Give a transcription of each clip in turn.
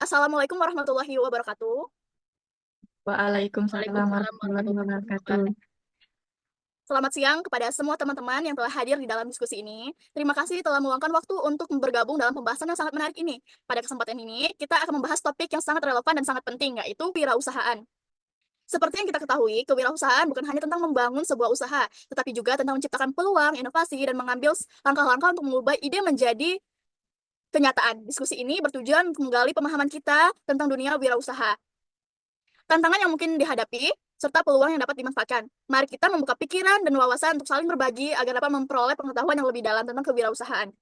Assalamualaikum warahmatullahi wabarakatuh. Waalaikumsalam Waalaikumsalam warahmatullahi warahmatullahi wabarakatuh. wabarakatuh. Selamat siang kepada semua teman-teman yang telah hadir di dalam diskusi ini. Terima kasih telah meluangkan waktu untuk bergabung dalam pembahasan yang sangat menarik ini. Pada kesempatan ini, kita akan membahas topik yang sangat relevan dan sangat penting, yaitu wirausahaan. Seperti yang kita ketahui, kewirausahaan bukan hanya tentang membangun sebuah usaha, tetapi juga tentang menciptakan peluang, inovasi, dan mengambil langkah-langkah untuk mengubah ide menjadi kenyataan. Diskusi ini bertujuan untuk menggali pemahaman kita tentang dunia wirausaha, tantangan yang mungkin dihadapi, serta peluang yang dapat dimanfaatkan. Mari kita membuka pikiran dan wawasan untuk saling berbagi agar dapat memperoleh pengetahuan yang lebih dalam tentang kewirausahaan.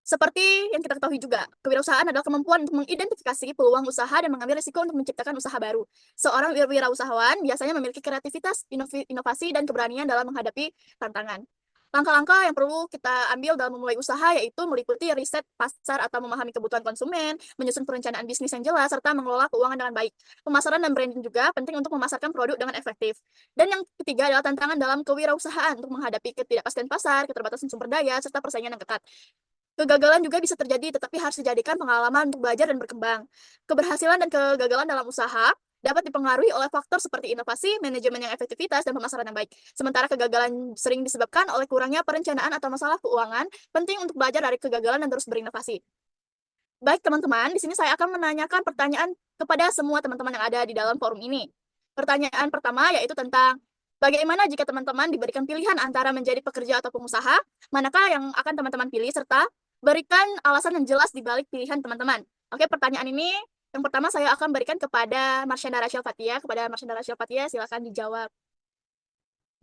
Seperti yang kita ketahui juga, kewirausahaan adalah kemampuan untuk mengidentifikasi peluang usaha dan mengambil risiko untuk menciptakan usaha baru. Seorang wirausahawan biasanya memiliki kreativitas, inovasi, dan keberanian dalam menghadapi tantangan. Langkah-langkah yang perlu kita ambil dalam memulai usaha yaitu meliputi riset pasar atau memahami kebutuhan konsumen, menyusun perencanaan bisnis yang jelas, serta mengelola keuangan dengan baik. Pemasaran dan branding juga penting untuk memasarkan produk dengan efektif. Dan yang ketiga adalah tantangan dalam kewirausahaan untuk menghadapi ketidakpastian pasar, keterbatasan sumber daya, serta persaingan yang ketat. Kegagalan juga bisa terjadi, tetapi harus dijadikan pengalaman untuk belajar dan berkembang. Keberhasilan dan kegagalan dalam usaha dapat dipengaruhi oleh faktor seperti inovasi, manajemen yang efektivitas, dan pemasaran yang baik. Sementara kegagalan sering disebabkan oleh kurangnya perencanaan atau masalah keuangan, penting untuk belajar dari kegagalan dan terus berinovasi. Baik teman-teman, di sini saya akan menanyakan pertanyaan kepada semua teman-teman yang ada di dalam forum ini. Pertanyaan pertama yaitu tentang bagaimana jika teman-teman diberikan pilihan antara menjadi pekerja atau pengusaha, manakah yang akan teman-teman pilih, serta berikan alasan yang jelas di balik pilihan teman-teman. Oke, pertanyaan ini yang pertama saya akan berikan kepada Marsyanda Rachel Fathia. Kepada Marsyanda Rachel Fathia, silakan dijawab.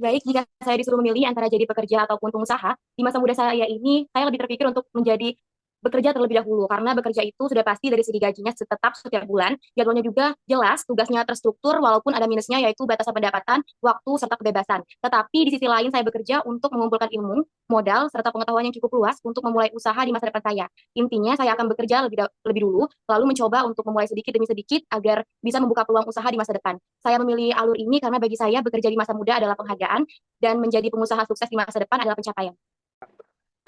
Baik, jika saya disuruh memilih antara jadi pekerja ataupun pengusaha, di masa muda saya ini, saya lebih terpikir untuk menjadi bekerja terlebih dahulu, karena bekerja itu sudah pasti dari segi gajinya tetap setiap bulan, jadwalnya juga jelas, tugasnya terstruktur, walaupun ada minusnya yaitu batasan pendapatan, waktu, serta kebebasan. Tetapi di sisi lain saya bekerja untuk mengumpulkan ilmu, modal, serta pengetahuan yang cukup luas untuk memulai usaha di masa depan saya. Intinya saya akan bekerja lebih dulu, lalu mencoba untuk memulai sedikit demi sedikit agar bisa membuka peluang usaha di masa depan. Saya memilih alur ini karena bagi saya bekerja di masa muda adalah penghargaan dan menjadi pengusaha sukses di masa depan adalah pencapaian.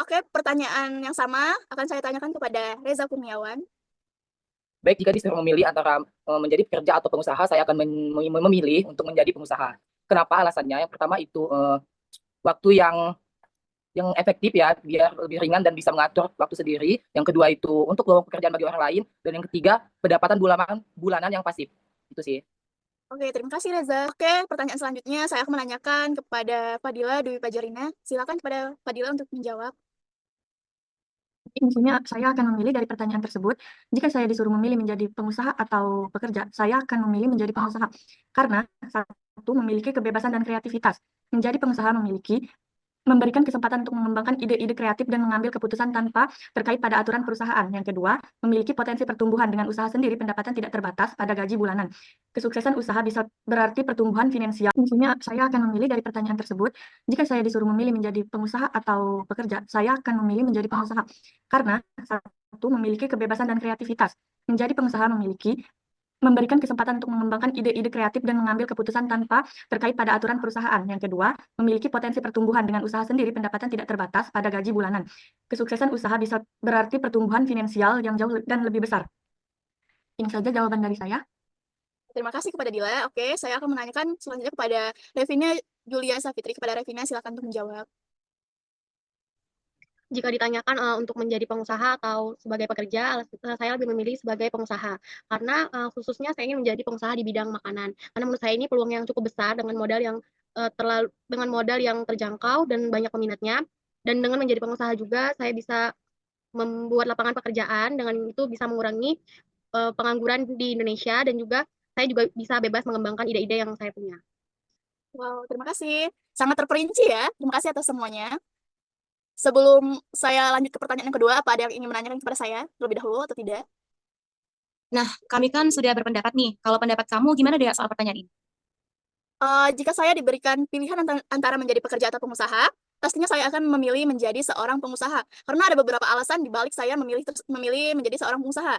Oke, pertanyaan yang sama akan saya tanyakan kepada Reza Kurniawan. Baik, jika disuruh memilih antara menjadi pekerja atau pengusaha, saya akan memilih untuk menjadi pengusaha. Kenapa? Alasannya, yang pertama itu waktu yang efektif ya, biar lebih ringan dan bisa mengatur waktu sendiri. Yang kedua itu untuk peluang pekerjaan bagi orang lain. Dan yang ketiga, pendapatan bulanan yang pasif. Itu sih. Oke, terima kasih Reza. Oke, pertanyaan selanjutnya saya akan menanyakan kepada Fadila Dwi Pajarina. Silakan kepada Fadila untuk menjawab. Intinya saya akan memilih dari pertanyaan tersebut. Jika saya disuruh memilih menjadi pengusaha atau pekerja, saya akan memilih menjadi pengusaha. Karena satu, memiliki kebebasan dan kreativitas. Menjadi pengusaha memberikan kesempatan untuk mengembangkan ide-ide kreatif dan mengambil keputusan tanpa terkait pada aturan perusahaan. Yang kedua, memiliki potensi pertumbuhan dengan usaha sendiri, pendapatan tidak terbatas pada gaji bulanan. Kesuksesan usaha bisa berarti pertumbuhan finansial. Intinya saya akan memilih dari pertanyaan tersebut. Jika saya disuruh memilih menjadi pengusaha atau pekerja, saya akan memilih menjadi pengusaha. Karena satu, memiliki kebebasan dan kreativitas. Menjadi pengusaha memberikan kesempatan untuk mengembangkan ide-ide kreatif dan mengambil keputusan tanpa terkait pada aturan perusahaan. Yang kedua, memiliki potensi pertumbuhan dengan usaha sendiri, pendapatan tidak terbatas pada gaji bulanan. Kesuksesan usaha bisa berarti pertumbuhan finansial yang jauh dan lebih besar. Ini saja jawaban dari saya. Terima kasih kepada Dila. Oke, saya akan menanyakan selanjutnya kepada Revina Julia Safitri. Kepada Revina, silakan untuk menjawab. Jika ditanyakan untuk menjadi pengusaha atau sebagai pekerja, saya lebih memilih sebagai pengusaha. Karena khususnya saya ingin menjadi pengusaha di bidang makanan. Karena menurut saya ini peluang yang cukup besar dengan modal yang terjangkau dan banyak peminatnya. Dan dengan menjadi pengusaha juga saya bisa membuat lapangan pekerjaan, dengan itu bisa mengurangi pengangguran di Indonesia, dan juga saya juga bisa bebas mengembangkan ide-ide yang saya punya. Wow, terima kasih. Sangat terperinci ya. Terima kasih atas semuanya. Sebelum saya lanjut ke pertanyaan yang kedua, apa ada yang ingin menanyakan kepada saya terlebih dahulu atau tidak? Nah, kami kan sudah berpendapat nih. Kalau pendapat kamu gimana deh soal pertanyaan ini? Jika saya diberikan pilihan antara menjadi pekerja atau pengusaha, pastinya saya akan memilih menjadi seorang pengusaha. Karena ada beberapa alasan di balik saya memilih menjadi seorang pengusaha.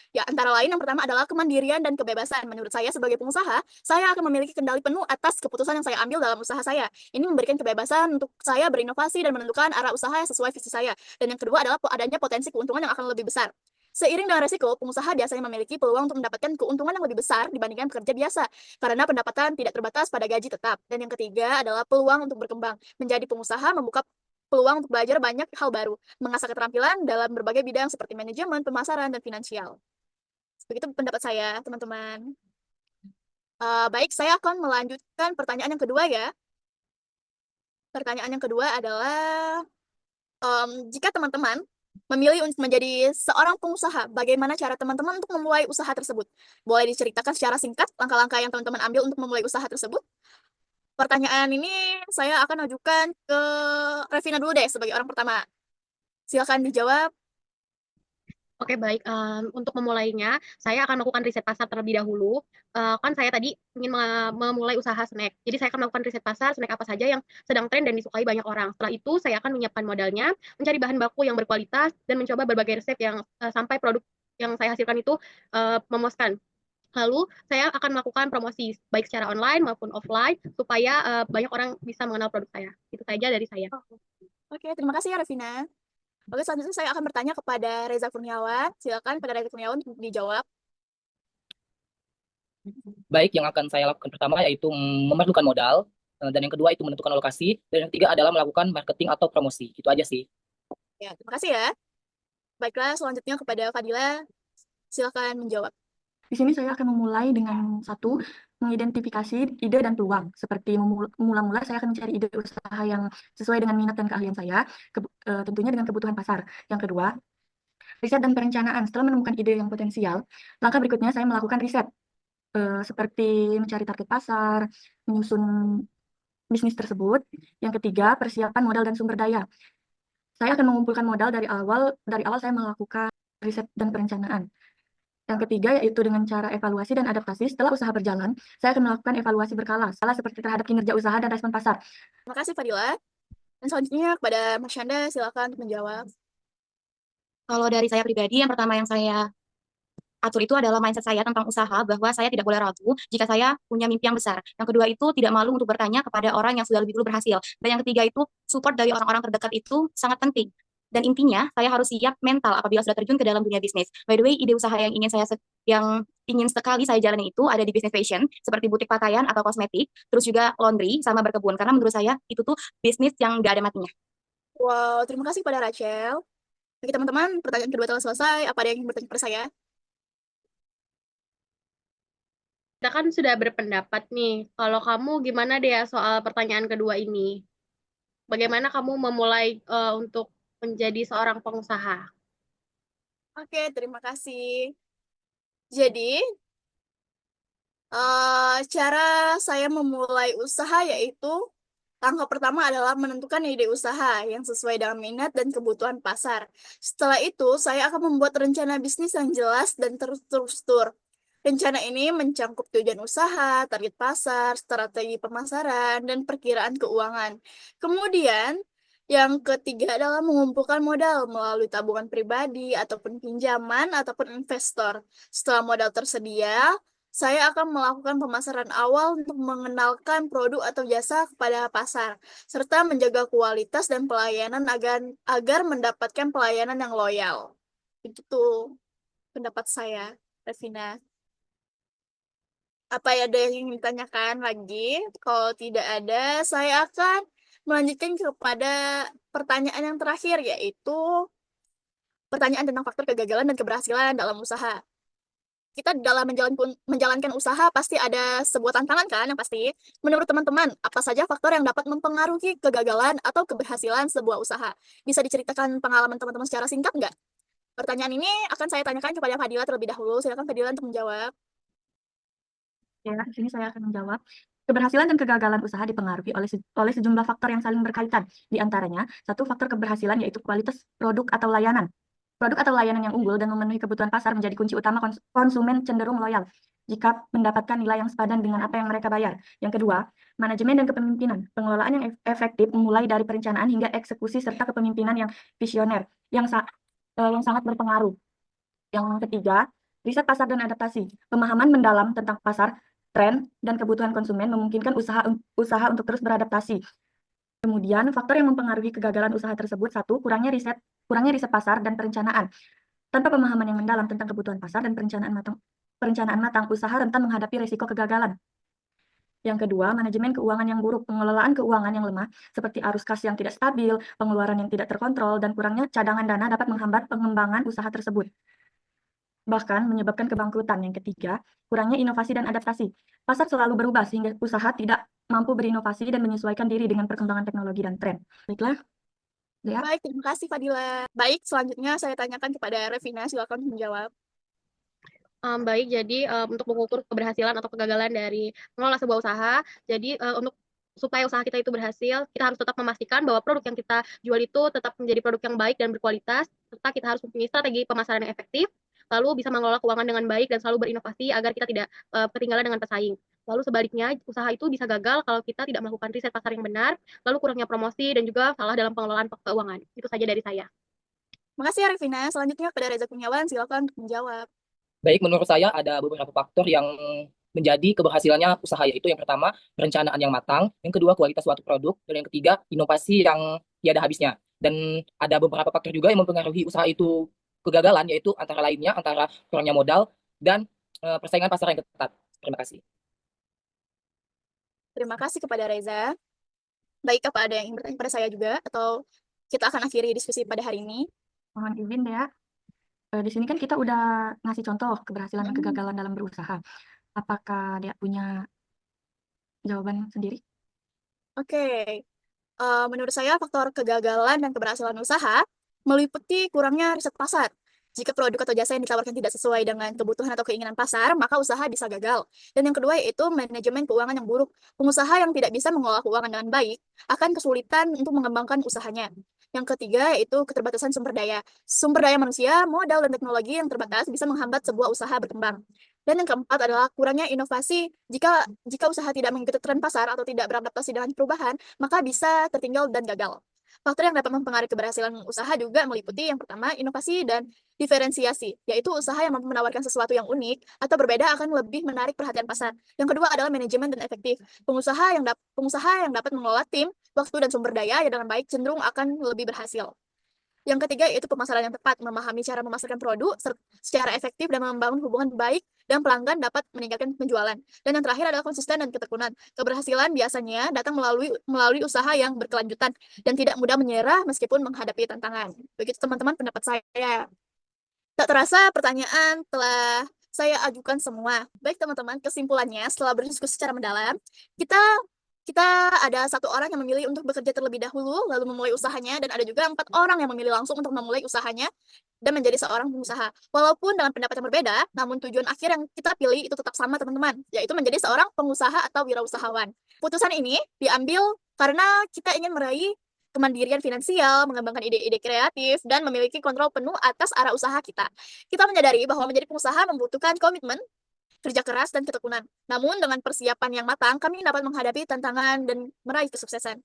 Ya, antara lain yang pertama adalah kemandirian dan kebebasan. Menurut saya sebagai pengusaha, saya akan memiliki kendali penuh atas keputusan yang saya ambil dalam usaha saya. Ini memberikan kebebasan untuk saya berinovasi dan menentukan arah usaha yang sesuai visi saya. Dan yang kedua adalah adanya potensi keuntungan yang akan lebih besar. Seiring dengan resiko, pengusaha biasanya memiliki peluang untuk mendapatkan keuntungan yang lebih besar dibandingkan pekerja biasa, karena pendapatan tidak terbatas pada gaji tetap. Dan yang ketiga adalah peluang untuk berkembang. Menjadi pengusaha membuka peluang untuk belajar banyak hal baru, mengasah keterampilan dalam berbagai bidang seperti manajemen, pemasaran, dan finansial. Begitu pendapat saya, teman-teman. Baik, saya akan melanjutkan pertanyaan yang kedua ya. Pertanyaan yang kedua adalah, jika teman-teman memilih untuk menjadi seorang pengusaha, bagaimana cara teman-teman untuk memulai usaha tersebut? Boleh diceritakan secara singkat langkah-langkah yang teman-teman ambil untuk memulai usaha tersebut? Pertanyaan ini saya akan ajukan ke Revina dulu deh sebagai orang pertama. Silakan dijawab. Oke, baik. Untuk memulainya, saya akan melakukan riset pasar terlebih dahulu. Kan saya tadi ingin memulai usaha snack. Jadi saya akan melakukan riset pasar, snack apa saja yang sedang tren dan disukai banyak orang. Setelah itu, saya akan menyiapkan modalnya, mencari bahan baku yang berkualitas, dan mencoba berbagai resep yang sampai produk yang saya hasilkan itu memuaskan. Lalu, saya akan melakukan promosi, baik secara online maupun offline, supaya banyak orang bisa mengenal produk saya. Itu saja dari saya. Oke, terima kasih ya Revina. Oke, selanjutnya saya akan bertanya kepada Reza Kurniawan. Silakan pada Reza Kurniawan untuk dijawab. Baik, yang akan saya lakukan pertama yaitu memerlukan modal, dan yang kedua itu menentukan lokasi, dan yang ketiga adalah melakukan marketing atau promosi. Itu aja sih. Ya, terima kasih ya. Baiklah, selanjutnya kepada Fadila. Silakan menjawab. Di sini saya akan memulai dengan satu, mengidentifikasi ide dan peluang. Seperti mula-mula saya akan mencari ide usaha yang sesuai dengan minat dan keahlian saya, tentunya dengan kebutuhan pasar. Yang kedua, riset dan perencanaan. Setelah menemukan ide yang potensial, langkah berikutnya saya melakukan riset, seperti mencari target pasar, menyusun bisnis tersebut. Yang ketiga, persiapan modal dan sumber daya. Saya akan mengumpulkan modal dari awal saya melakukan riset dan perencanaan. Yang ketiga yaitu dengan cara evaluasi dan adaptasi. Setelah usaha berjalan, saya akan melakukan evaluasi berkala, seperti terhadap kinerja usaha dan respon pasar. Terima kasih Fadila. Dan selanjutnya kepada Mas Syanda, silakan untuk menjawab. Kalau dari saya pribadi, yang pertama yang saya atur itu adalah mindset saya tentang usaha, bahwa saya tidak boleh ragu jika saya punya mimpi yang besar. Yang kedua itu tidak malu untuk bertanya kepada orang yang sudah lebih dulu berhasil. Dan yang ketiga itu support dari orang-orang terdekat itu sangat penting. Dan intinya saya harus siap mental apabila sudah terjun ke dalam dunia bisnis. By the way, ide usaha yang ingin sekali saya jalani itu ada di bisnis fashion, seperti butik pakaian atau kosmetik, terus juga laundry sama berkebun. Karena menurut saya itu tuh bisnis yang nggak ada matinya. Wow, terima kasih pada Rachel. Oke teman-teman, pertanyaan kedua telah selesai. Apa ada yang ingin bertanya kepada saya? Kita kan sudah berpendapat nih. Kalau kamu gimana deh soal pertanyaan kedua ini? Bagaimana kamu memulai untuk menjadi seorang pengusaha? Oke, terima kasih. Jadi, cara saya memulai usaha yaitu langkah pertama adalah menentukan ide usaha yang sesuai dengan minat dan kebutuhan pasar. Setelah itu, saya akan membuat rencana bisnis yang jelas dan terstruktur. Rencana ini mencangkup tujuan usaha, target pasar, strategi pemasaran, dan perkiraan keuangan. Kemudian, yang ketiga adalah mengumpulkan modal melalui tabungan pribadi ataupun pinjaman ataupun investor. Setelah modal tersedia, saya akan melakukan pemasaran awal untuk mengenalkan produk atau jasa kepada pasar, serta menjaga kualitas dan pelayanan agar mendapatkan pelayanan yang loyal. Begitu pendapat saya, Revina. Apa ada yang ingin ditanyakan lagi? Kalau tidak ada, saya akan melanjutkan kepada pertanyaan yang terakhir, yaitu pertanyaan tentang faktor kegagalan dan keberhasilan dalam usaha. Kita dalam menjalankan usaha pasti ada sebuah tantangan kan yang pasti. Menurut teman-teman, apa saja faktor yang dapat mempengaruhi kegagalan atau keberhasilan sebuah usaha? Bisa diceritakan pengalaman teman-teman secara singkat nggak? Pertanyaan ini akan saya tanyakan kepada Fadila terlebih dahulu. Silakan Fadila untuk menjawab. Ya, di sini saya akan menjawab. Keberhasilan dan kegagalan usaha dipengaruhi oleh sejumlah faktor yang saling berkaitan. Di antaranya, satu faktor keberhasilan yaitu kualitas produk atau layanan. Produk atau layanan yang unggul dan memenuhi kebutuhan pasar menjadi kunci utama konsumen cenderung loyal jika mendapatkan nilai yang sepadan dengan apa yang mereka bayar. Yang kedua, manajemen dan kepemimpinan. Pengelolaan yang efektif mulai dari perencanaan hingga eksekusi serta kepemimpinan yang visioner yang sangat berpengaruh. Yang ketiga, riset pasar dan adaptasi. Pemahaman mendalam tentang pasar, tren, dan kebutuhan konsumen memungkinkan usaha untuk terus beradaptasi. Kemudian, faktor yang mempengaruhi kegagalan usaha tersebut, satu, kurangnya riset pasar dan perencanaan. Tanpa pemahaman yang mendalam tentang kebutuhan pasar dan perencanaan matang, usaha rentan menghadapi risiko kegagalan. Yang kedua, manajemen keuangan yang buruk. Pengelolaan keuangan yang lemah, seperti arus kas yang tidak stabil, pengeluaran yang tidak terkontrol, dan kurangnya cadangan dana dapat menghambat pengembangan usaha tersebut. Bahkan menyebabkan kebangkrutan. Yang ketiga, kurangnya inovasi dan adaptasi. Pasar selalu berubah sehingga usaha tidak mampu berinovasi dan menyesuaikan diri dengan perkembangan teknologi dan tren. Baiklah, Dea. Baik, terima kasih Fadila. Baik, selanjutnya saya tanyakan kepada Revina, silakan menjawab. Baik, jadi untuk mengukur keberhasilan atau kegagalan dari mengelola sebuah usaha, jadi untuk supaya usaha kita itu berhasil, kita harus tetap memastikan bahwa produk yang kita jual itu tetap menjadi produk yang baik dan berkualitas, serta kita harus mempunyai strategi pemasaran yang efektif, lalu bisa mengelola keuangan dengan baik dan selalu berinovasi agar kita tidak ketinggalan dengan pesaing. Lalu sebaliknya, usaha itu bisa gagal kalau kita tidak melakukan riset pasar yang benar, lalu kurangnya promosi dan juga salah dalam pengelolaan keuangan. Itu saja dari saya. Makasih ya Revina. Selanjutnya kepada Reza Kurniawan, silakan untuk menjawab. Baik, menurut saya ada beberapa faktor yang menjadi keberhasilannya usaha, yaitu yang pertama, perencanaan yang matang, yang kedua, kualitas suatu produk, dan yang ketiga, inovasi yang tiada habisnya. Dan ada beberapa faktor juga yang mempengaruhi usaha itu kegagalan, yaitu antara lainnya antara kurangnya modal dan persaingan pasar yang ketat. Terima kasih. Terima kasih kepada Reza. Baik, apa ada yang ingin bertanya pada saya juga, atau kita akan akhiri diskusi pada hari ini? Mohon izin, Dea. Di sini kan kita udah ngasih contoh keberhasilan dan kegagalan dalam berusaha. Apakah Dea punya jawaban sendiri? Oke. Menurut saya faktor kegagalan dan keberhasilan usaha meliputi kurangnya riset pasar. Jika produk atau jasa yang ditawarkan tidak sesuai dengan kebutuhan atau keinginan pasar, maka usaha bisa gagal. Dan yang kedua yaitu manajemen keuangan yang buruk. Pengusaha yang tidak bisa mengelola keuangan dengan baik akan kesulitan untuk mengembangkan usahanya. Yang ketiga yaitu keterbatasan sumber daya. Sumber daya manusia, modal, dan teknologi yang terbatas bisa menghambat sebuah usaha berkembang. Dan yang keempat adalah kurangnya inovasi. Jika usaha tidak mengikuti tren pasar atau tidak beradaptasi dengan perubahan, maka bisa tertinggal dan gagal. Faktor yang dapat mempengaruhi keberhasilan usaha juga meliputi yang pertama, inovasi dan diferensiasi, yaitu usaha yang mampu menawarkan sesuatu yang unik atau berbeda akan lebih menarik perhatian pasar. Yang kedua adalah manajemen dan efektif. Pengusaha yang dapat mengelola tim, waktu, dan sumber daya yang dengan baik cenderung akan lebih berhasil. Yang ketiga yaitu pemasaran yang tepat, memahami cara memasarkan produk secara efektif dan membangun hubungan baik dan pelanggan dapat meningkatkan penjualan. Dan yang terakhir adalah konsisten dan ketekunan. Keberhasilan biasanya datang melalui usaha yang berkelanjutan dan tidak mudah menyerah meskipun menghadapi tantangan. Begitu teman-teman pendapat saya. Tak terasa pertanyaan telah saya ajukan semua. Baik teman-teman, kesimpulannya setelah berdiskusi secara mendalam, kita ada satu orang yang memilih untuk bekerja terlebih dahulu, lalu memulai usahanya, dan ada juga 4 orang yang memilih langsung untuk memulai usahanya dan menjadi seorang pengusaha. Walaupun dengan pendapat yang berbeda, namun tujuan akhir yang kita pilih itu tetap sama teman-teman, yaitu menjadi seorang pengusaha atau wirausahawan. Putusan ini diambil karena kita ingin meraih kemandirian finansial, mengembangkan ide-ide kreatif, dan memiliki kontrol penuh atas arah usaha kita. Kita menyadari bahwa menjadi pengusaha membutuhkan komitmen, kerja keras, dan ketekunan. Namun dengan persiapan yang matang, kami dapat menghadapi tantangan dan meraih kesuksesan.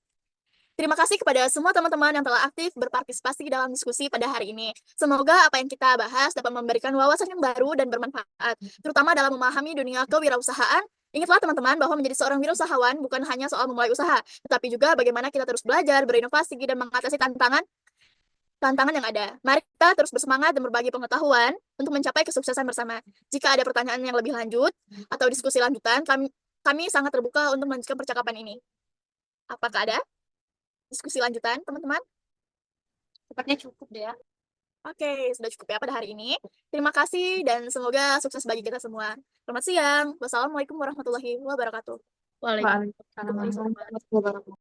Terima kasih kepada semua teman-teman yang telah aktif berpartisipasi dalam diskusi pada hari ini. Semoga apa yang kita bahas dapat memberikan wawasan yang baru dan bermanfaat, terutama dalam memahami dunia kewirausahaan. Ingatlah teman-teman bahwa menjadi seorang wirausahawan bukan hanya soal memulai usaha, tetapi juga bagaimana kita terus belajar, berinovasi, dan mengatasi tantangan yang ada. Mari kita terus bersemangat dan berbagi pengetahuan untuk mencapai kesuksesan bersama. Jika ada pertanyaan yang lebih lanjut atau diskusi lanjutan, kami sangat terbuka untuk melanjutkan percakapan ini. Apakah ada diskusi lanjutan, teman-teman? Sepertinya cukup deh ya. Oke, sudah cukup ya pada hari ini. Terima kasih dan semoga sukses bagi kita semua. Selamat siang. Wassalamualaikum warahmatullahi wabarakatuh. Waalaikumsalam. Waalaikumsalam warahmatullahi wabarakatuh.